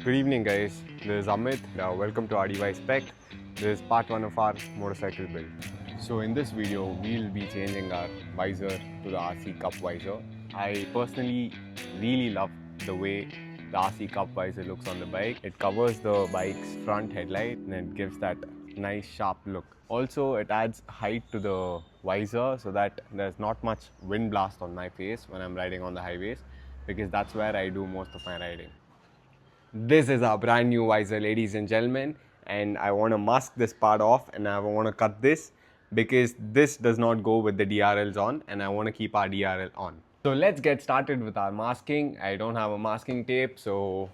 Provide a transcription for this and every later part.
Good evening guys, this is Amit. Welcome to RDY Spec. This is part 1 of our motorcycle build. So in this video, we'll be changing our visor to the RC Cup visor. I personally really love the way the RC Cup visor looks on the bike. It covers the bike's front headlight and it gives that nice sharp look. Also, it adds height to the visor so that there's not much wind blast on my face when I'm riding on the highways, because that's where I do most of my riding. This is our brand new visor, ladies and gentlemen, and I want to mask this part off and I want to cut this because this does not go with the DRLs on, and I want to keep our DRL on. So let's get started with our masking. I don't have a masking tape, so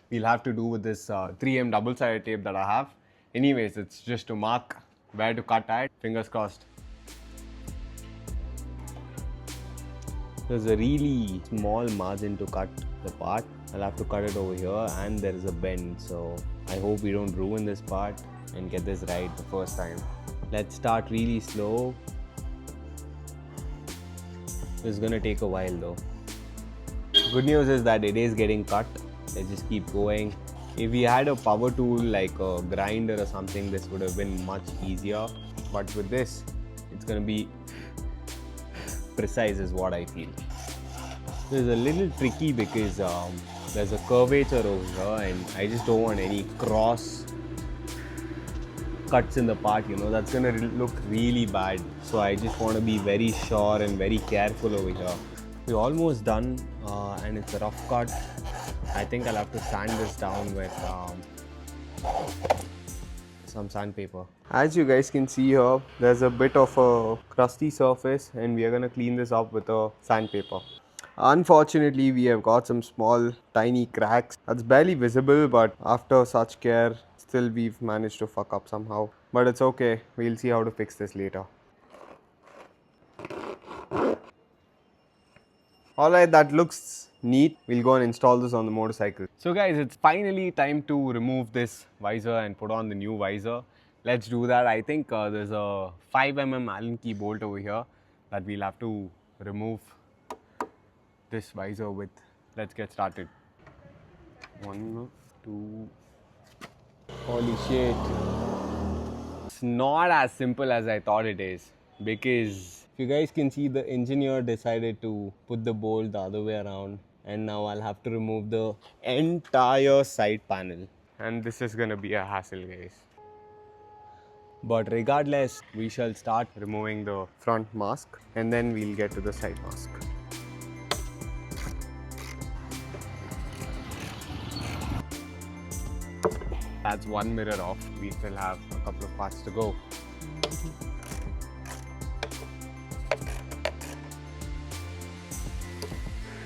we'll have to do with this 3M double-sided tape that I have. Anyways, it's just to mark where to cut at. Fingers crossed. There's a really small margin to cut the part. I'll have to cut it over here, and there is a bend, so I hope we don't ruin this part and get this right the first time. Let's start really slow. This is gonna take a while though. Good news is that it is getting cut. Let's just keep going. If we had a power tool like a grinder or something, this would have been much easier, but with this, it's gonna be precise is what I feel. This is a little tricky because there's a curvature over here and I just don't want any cross cuts in the part, that's gonna look really bad. So I just want to be very sure and very careful over here. We're almost done and it's a rough cut. I think I'll have to sand this down with some sandpaper. As you guys can see here, there's a bit of a crusty surface and we are going to clean this up with a sandpaper. Unfortunately, we have got some small tiny cracks. That's barely visible, but after such care, still we've managed to fuck up somehow. But it's okay, we'll see how to fix this later. Alright, that looks neat. We'll go and install this on the motorcycle. So guys, it's finally time to remove this visor and put on the new visor. Let's do that. I think there's a 5mm Allen key bolt over here that we'll have to remove this visor with. Let's get started. 1, 2. Holy shit. It's not as simple as I thought it is, because if you guys can see, the engineer decided to put the bolt the other way around, and now I'll have to remove the entire side panel, and this is gonna be a hassle, guys. But regardless, we shall start removing the front mask and then we'll get to the side mask. That's one mirror off. We still have a couple of parts to go.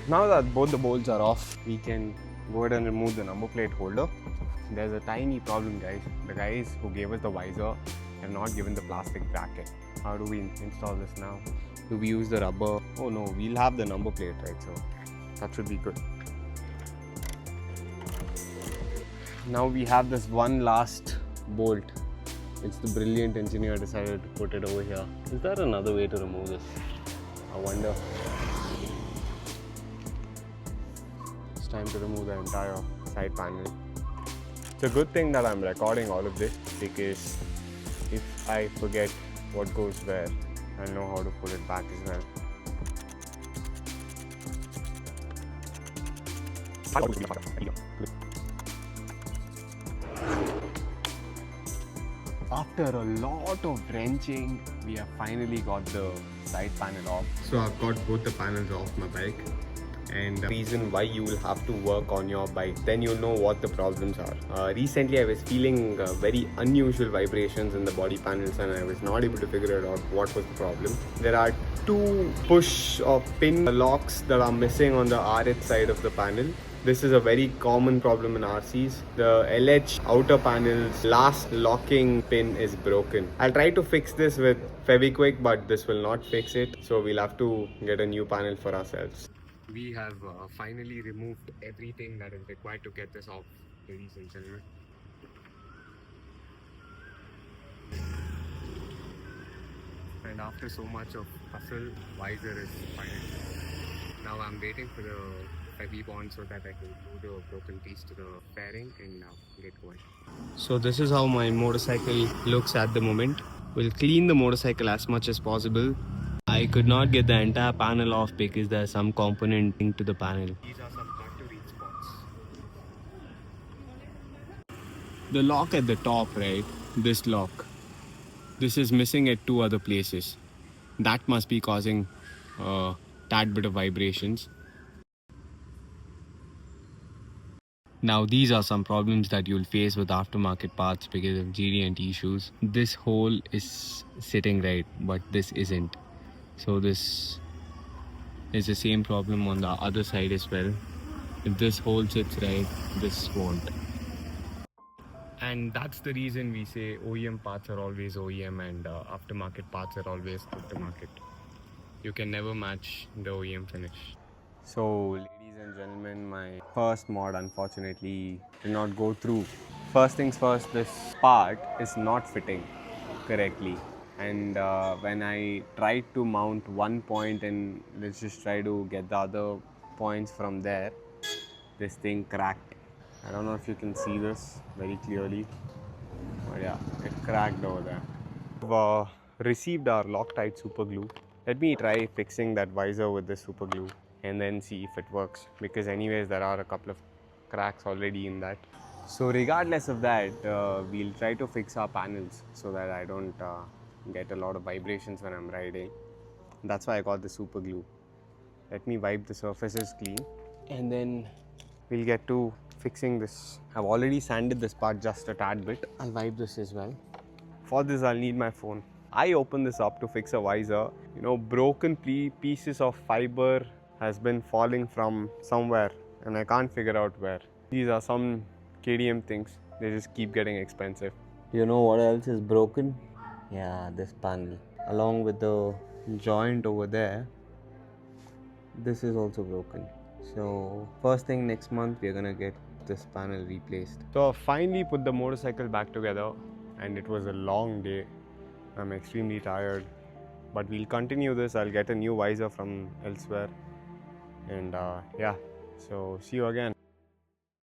Now that both the bolts are off, we can go ahead and remove the number plate holder. There's a tiny problem, guys. The guys who gave us the visor have not given the plastic bracket. How do we install this now? Do we use the rubber? Oh no, we'll have the number plate, right? So that should be good. Now we have this one last bolt. It's the brilliant engineer decided to put it over here. Is there another way to remove this? I wonder. It's time to remove the entire side panel. It's a good thing that I'm recording all of this, because if I forget what goes where, I'll know how to put it back as well. After a lot of wrenching, we have finally got the side panel off. So I've got both the panels off my bike. And the reason why you will have to work on your bike, then you'll know what the problems are. Recently I was feeling very unusual vibrations in the body panels and I was not able to figure out what was the problem. There are 2 push or pin locks that are missing on the RH side of the panel. This is a very common problem in RCs. The LH outer panel's last locking pin is broken. I'll try to fix this with Fevikwik, but this will not fix it. So we'll have to get a new panel for ourselves. We have finally removed everything that is required to get this off, ladies and gentlemen. And after so much of hustle, visor is finally. Now I'm waiting for the heavy bond so that I can glue the broken piece to the fairing and get going. So this is how my motorcycle looks at the moment. We'll clean the motorcycle as much as possible. I could not get the entire panel off because there's some component linked to the panel. These are some hard to reach spots. The lock at the top, right? This lock. This is missing at two other places. That must be causing a tad bit of vibrations. Now these are some problems that you'll face with aftermarket parts because of GD&T issues. This hole is sitting right, but this isn't. So this is the same problem on the other side as well. If this hole sits right, this won't. And that's the reason we say OEM parts are always OEM and aftermarket parts are always aftermarket. You can never match the OEM finish. So, ladies and gentlemen, my first mod unfortunately did not go through. First things first, this part is not fitting correctly. And when I tried to mount one point and let's just try to get the other points from there, this thing cracked. I don't know if you can see this very clearly, but yeah, it cracked over there. We've received our Loctite super glue. Let me try fixing that visor with this super glue and then see if it works, because anyways there are a couple of cracks already in that. So regardless of that, we'll try to fix our panels so that I don't get a lot of vibrations when I'm riding. That's why I got the super glue. Let me wipe the surfaces clean and then we'll get to fixing this. I've already sanded this part just a tad bit. I'll wipe this as well. For this I'll need my phone. I opened this up to fix a visor. You know, broken pieces of fiber has been falling from somewhere and I can't figure out where. These are some KDM things. They just keep getting expensive. You know what else is broken? Yeah, this panel. Along with the joint over there, this is also broken. So first thing next month we're gonna get this panel replaced. So I finally put the motorcycle back together and it was a long day. I'm extremely tired, but we'll continue this. I'll get a new visor from elsewhere and yeah, so see you again.